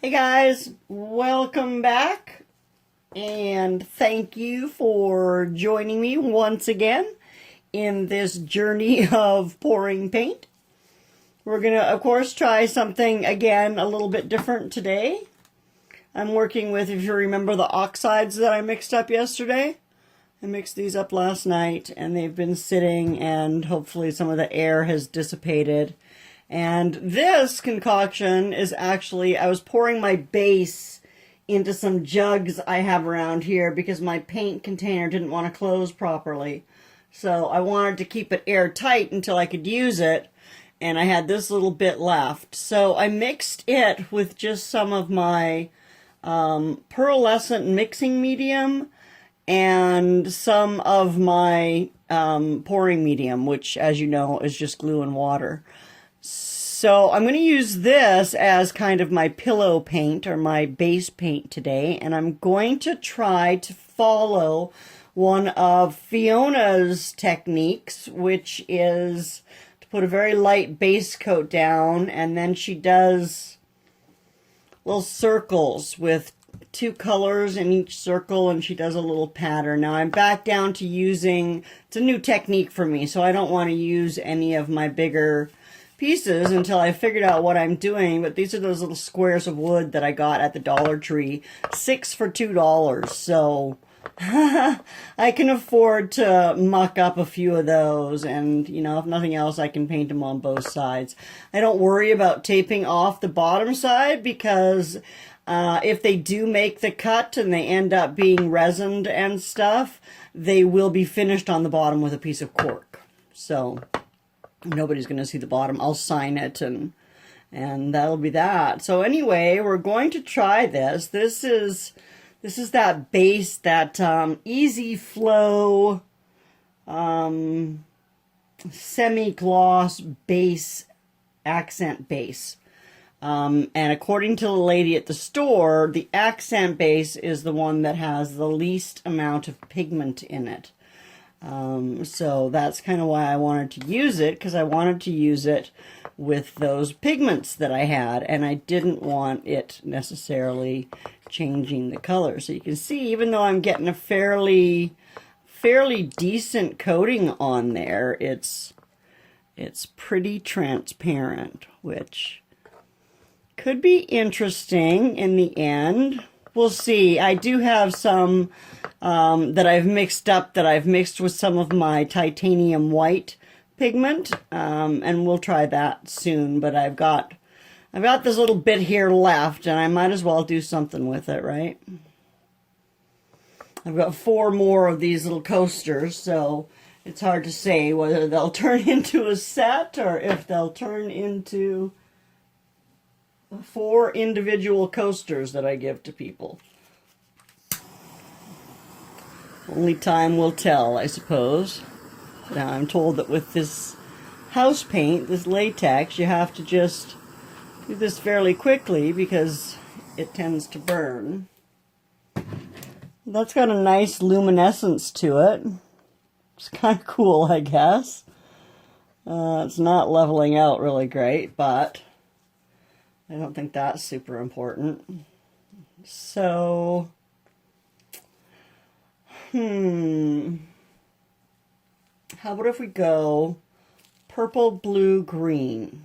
Hey guys, welcome back and thank you for joining me once again in this journey of pouring paint. We're gonna, of course, try something again a little bit different today. I'm working with, if you remember, the oxides that I mixed up yesterday. I mixed these up last night and they've been sitting and hopefully some of the air has dissipated. And this concoction is actually, I was pouring my base into some jugs I have around here because my paint container didn't want to close properly. So I wanted to keep it airtight until I could use it. And I had this little bit left. So I mixed it with just some of my pearlescent mixing medium and some of my pouring medium, which, as you know, is just glue and water. So I'm going to use this as kind of my pillow paint or my base paint today, and I'm going to try to follow one of Fiona's techniques, which is to put a very light base coat down, and then she does little circles with two colors in each circle, and she does a little pattern. Now I'm back down to using, it's a new technique for me, so I don't want to use any of my bigger pieces until I figured out what I'm doing. But these are those little squares of wood that I got at the Dollar Tree, 6 for $2. So I can afford to muck up a few of those, and you know, if nothing else, I can paint them on both sides. I don't worry about taping off the bottom side because if they do make the cut and they end up being resined and stuff, they will be finished on the bottom with a piece of cork. So nobody's going to see the bottom. I'll sign it and that'll be that. So anyway, we're going to try this. This is that base, that easy flow semi-gloss base, accent base. And according to the lady at the store, the accent base is the one that has the least amount of pigment in it. So that's kind of why I wanted to use it, because I wanted to use it with those pigments that I had, and I didn't want it necessarily changing the color. So you can see, even though I'm getting a fairly decent coating on there, it's pretty transparent, which could be interesting in the end. We'll see. I do have some that I've mixed up, that I've mixed with some of my titanium white pigment, and we'll try that soon. But I've got this little bit here left, and I might as well do something with it, right? I've got 4 more of these little coasters, so it's hard to say whether they'll turn into a set or if they'll turn into 4 individual coasters that I give to people. Only time will tell, I suppose. Now, I'm told that with this house paint, this latex, you have to just do this fairly quickly because it tends to burn. That's got a nice luminescence to it. It's kind of cool, I guess. It's not leveling out really great, but I don't think that's super important. So, how about if we go purple, blue, green?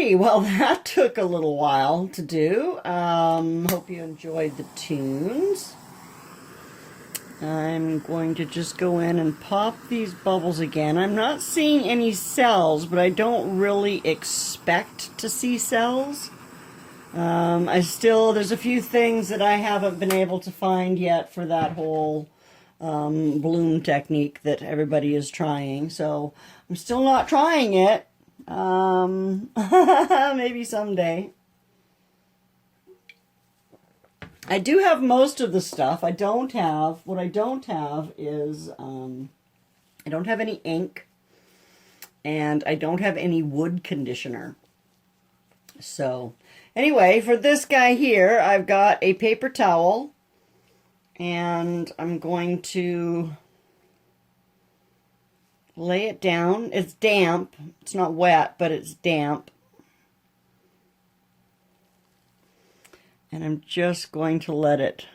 Alrighty, well that took a little while to do. Hope you enjoyed the tunes. I'm going to just go in and pop these bubbles again. I'm not seeing any cells, but I don't really expect to see cells. There's a few things that I haven't been able to find yet for that whole bloom technique that everybody is trying. So I'm still not trying it. Maybe someday. I do have most of the stuff. What I don't have is, I don't have any ink, and I don't have any wood conditioner. So, anyway, for this guy here, I've got a paper towel, and I'm going to lay it down. It's damp. It's not wet, but it's damp. And I'm just going to let it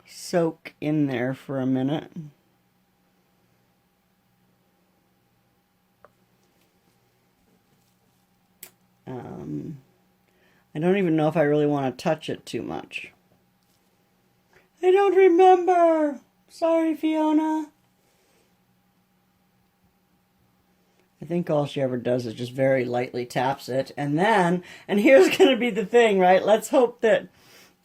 soak in there for a minute. I don't even know if I really want to touch it too much. I don't remember. Sorry, Fiona. I think all she ever does is just very lightly taps it. And here's going to be the thing, right? Let's hope that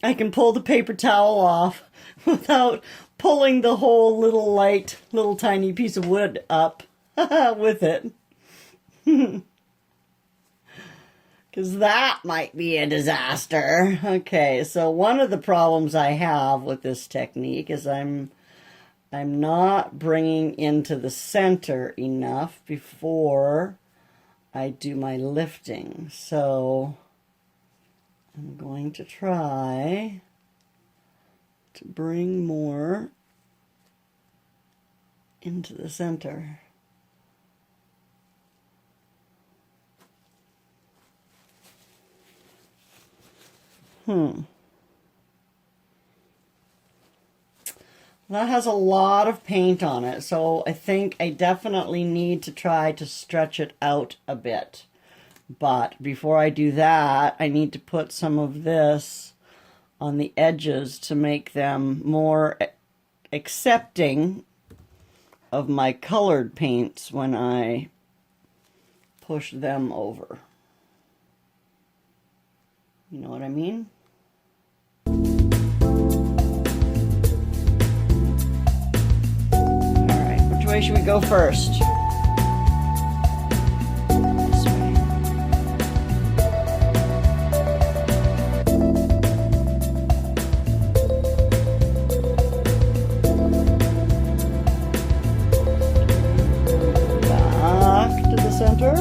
I can pull the paper towel off without pulling the whole little tiny piece of wood up with it. Because that might be a disaster. Okay, so one of the problems I have with this technique is I'm not bringing into the center enough before I do my lifting. So I'm going to try to bring more into the center. That has a lot of paint on it, so I think I definitely need to try to stretch it out a bit. But before I do that, I need to put some of this on the edges to make them more accepting of my colored paints when I push them over. You know what I mean? Alright, which way should we go first? This way. Back to the center.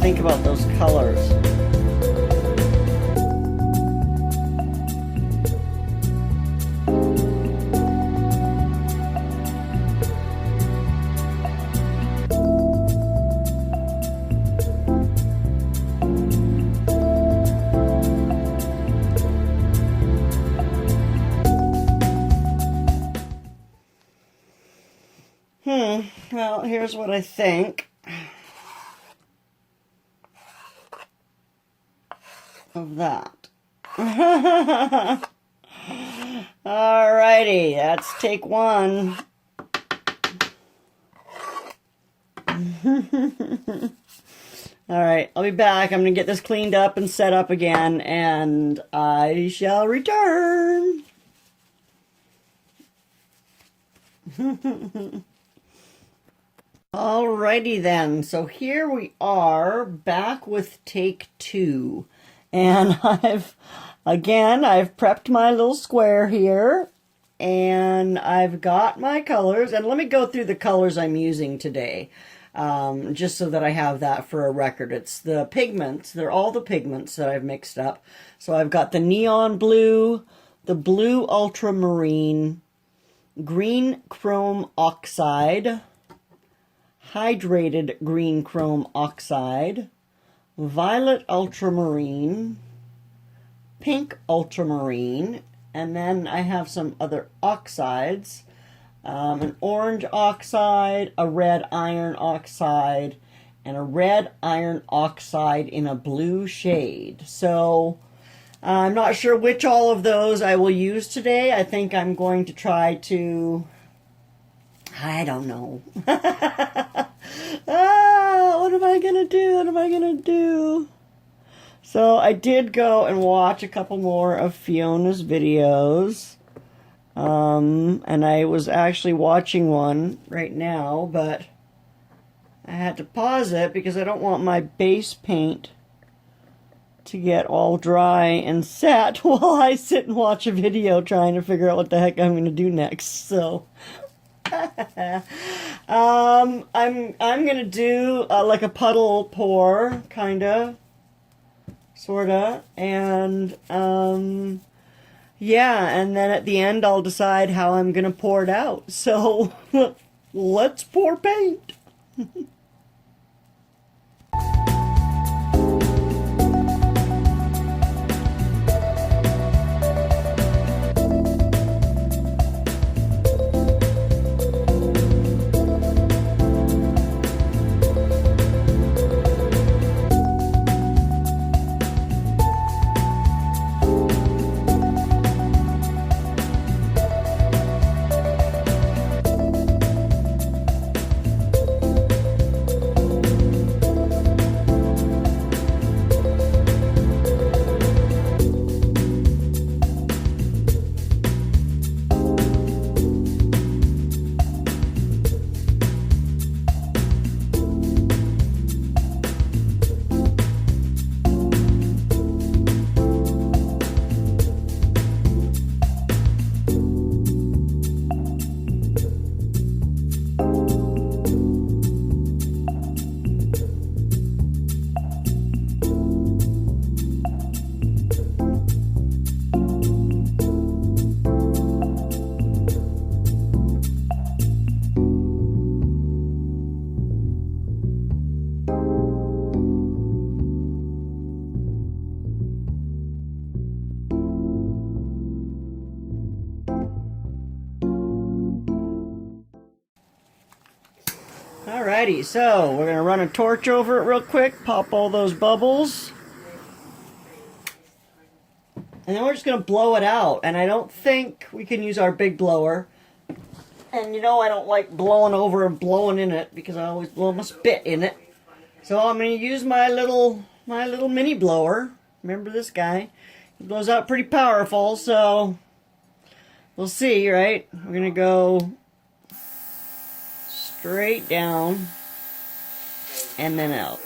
Think about those colors. Well, here's what I think of that. Alrighty, that's take one. Alright, I'll be back. I'm going to get this cleaned up and set up again, and I shall return. Alrighty then, so here we are back with take two. And I've prepped my little square here, and I've got my colors, and let me go through the colors I'm using today. just so that I have that for a record. It's the pigments. They're all the pigments that I've mixed up. So I've got the neon blue, the blue ultramarine, green chrome oxide, hydrated green chrome oxide, violet ultramarine, pink ultramarine, and then I have some other oxides, an orange oxide, a red iron oxide, and a red iron oxide in a blue shade. So I'm not sure which all of those I will use today. I think I'm going to try to, I don't know. What am I going to do? What am I going to do? So I did go and watch a couple more of Fiona's videos. And I was actually watching one right now, but I had to pause it because I don't want my base paint to get all dry and set while I sit and watch a video trying to figure out what the heck I'm going to do next. So I'm going to do like a puddle pour, kind of, sort of, and yeah, and then at the end I'll decide how I'm going to pour it out. So let's pour paint. Alrighty, so we're going to run a torch over it real quick, pop all those bubbles, and then we're just going to blow it out. And I don't think we can use our big blower. And you know I don't like blowing over and blowing in it because I always blow my spit in it. So I'm going to use my little mini blower. Remember this guy? He blows out pretty powerful, so we'll see, right? We're going to go straight down and then out.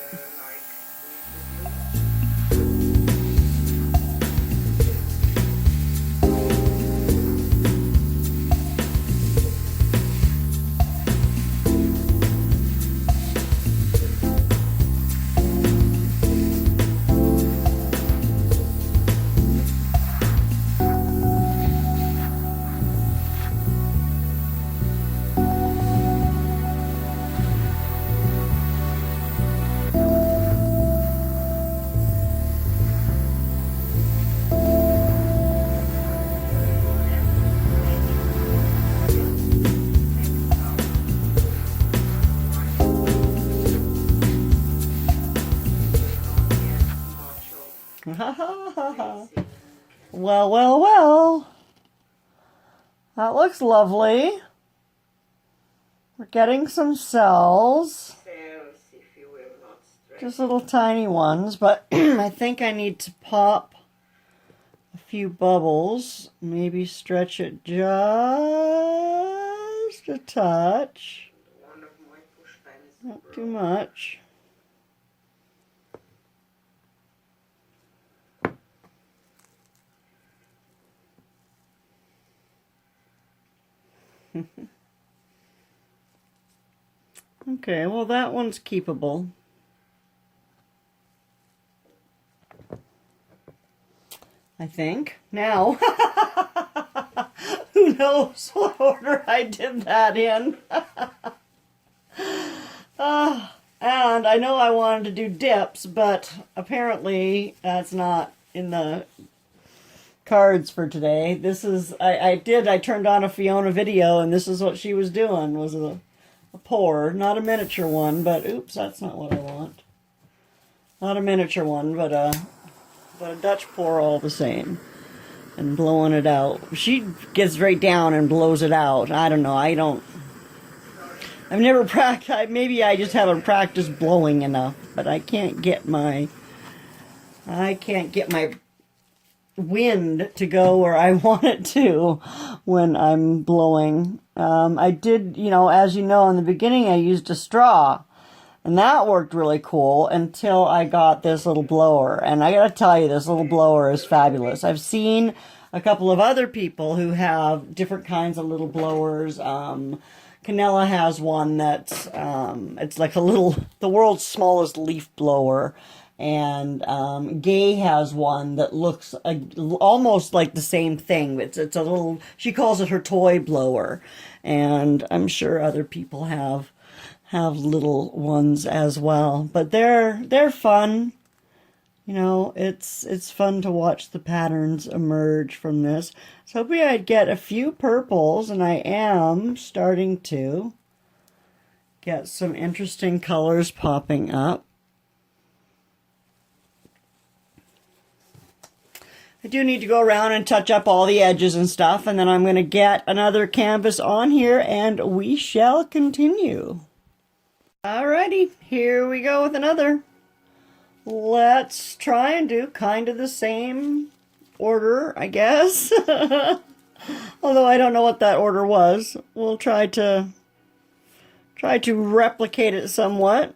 Well, well, well. That looks lovely. We're getting some cells. Just little tiny ones, but I think I need to pop a few bubbles. Maybe stretch it just a touch. Not too much. Okay, well that one's keepable. I think. Now, who knows what order I did that in. And I know I wanted to do dips, but apparently that's not in the cards for today. This is, I turned on a Fiona video, and this is what she was doing, was a pour. Not a miniature one, but oops, that's not what I want. Not a miniature one, but a Dutch pour all the same. And blowing it out. She gets right down and blows it out. I don't know, I've never practiced, maybe I just haven't practiced blowing enough, but I can't get my wind to go where I want it to when I'm blowing. I did, as you know, in the beginning I used a straw, and that worked really cool until I got this little blower. And I gotta tell you, this little blower is fabulous. I've seen a couple of other people who have different kinds of little blowers. Canella has one that's, it's like the world's smallest leaf blower. And Gay has one that looks almost like the same thing. It's a little, she calls it her toy blower. And I'm sure other people have little ones as well. But they're fun. It's fun to watch the patterns emerge from this. So hopefully I'd get a few purples, and I am starting to get some interesting colors popping up. I do need to go around and touch up all the edges and stuff, and then I'm going to get another canvas on here, and we shall continue. Alrighty, here we go with another. Let's try and do kind of the same order, I guess. Although I don't know what that order was. We'll try to replicate it somewhat.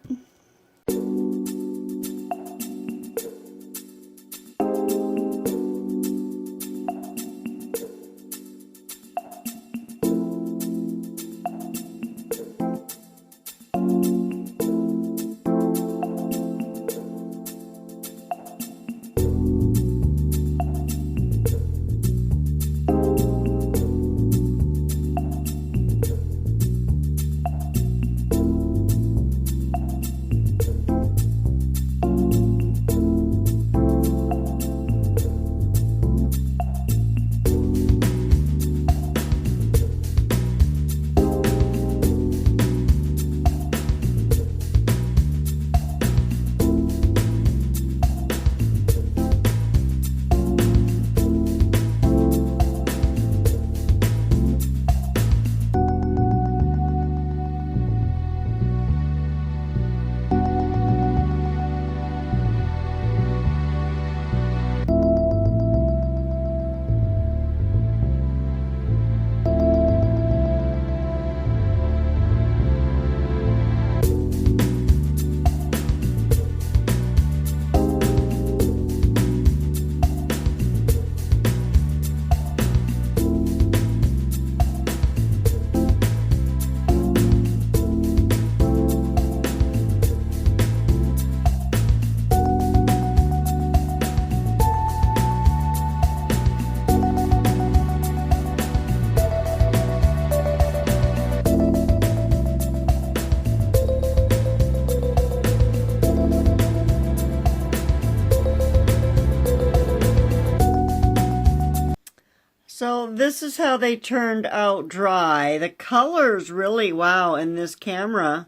So this is how they turned out dry. The colors really, wow, in this camera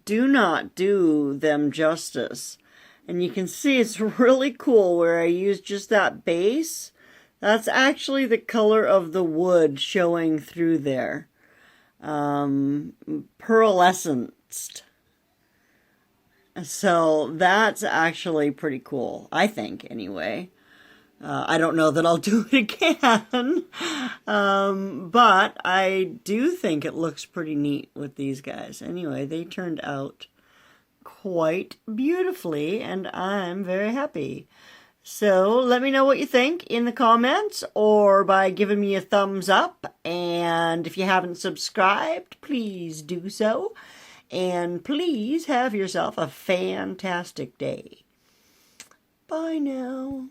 do not do them justice. And you can see it's really cool where I used just that base. That's actually the color of the wood showing through there. Pearlescent. So that's actually pretty cool, I think, anyway. I don't know that I'll do it again, but I do think it looks pretty neat with these guys. Anyway, they turned out quite beautifully, and I'm very happy. So let me know what you think in the comments or by giving me a thumbs up. And if you haven't subscribed, please do so. And please have yourself a fantastic day. Bye now.